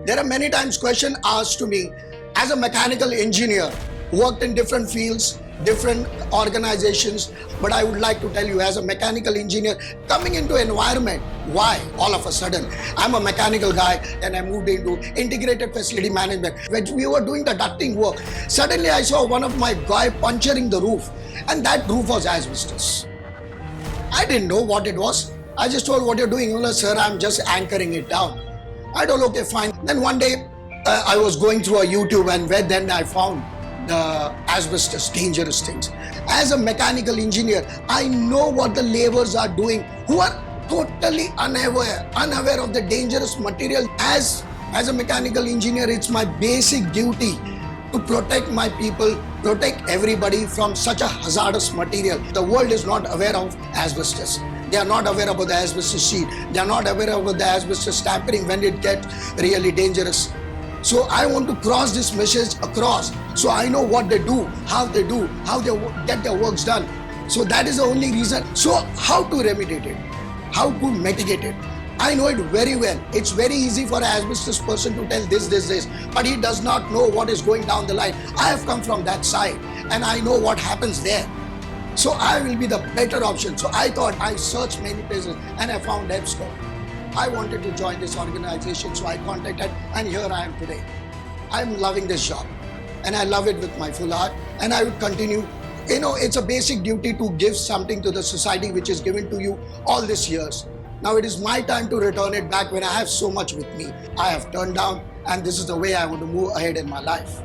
There are many times question asked to me as a mechanical engineer, worked in different fields, different organizations, but I would like to tell you as a mechanical engineer coming into environment, why all of a sudden I'm a mechanical guy and I moved into integrated facility management. When we were doing the ducting work, suddenly I saw one of my guy puncturing the roof, and that roof was asbestos. I didn't know what it was. I just told, what you're doing? You know, sir, I'm just anchoring it down. I told, okay, fine. Then one day I was going through a YouTube, and then I found the asbestos, dangerous things. As a mechanical engineer, I know what the laborers are doing who are totally unaware of the dangerous material. As a mechanical engineer, it's my basic duty to protect my people, protect everybody from such a hazardous material. The world is not aware of asbestos. They are not aware about the asbestos sheet. They are not aware about the asbestos tampering when it gets really dangerous. So I want to cross this message across. So I know what they do, how they get their works done. So that is the only reason. So how to remediate it? How to mitigate it? I know it very well. It's very easy for an asbestos person to tell this, but he does not know what is going down the line. I have come from that side and I know what happens there. So I will be the better option. So I thought, I searched many places and I found EPSCO. I wanted to join this organization, so I contacted, and here I am today. I'm loving this job and I love it with my full heart, and I would continue. You know, it's a basic duty to give something to the society which is given to you all these years. Now it is my time to return it back when I have so much with me. I have turned down, and this is the way I want to move ahead in my life.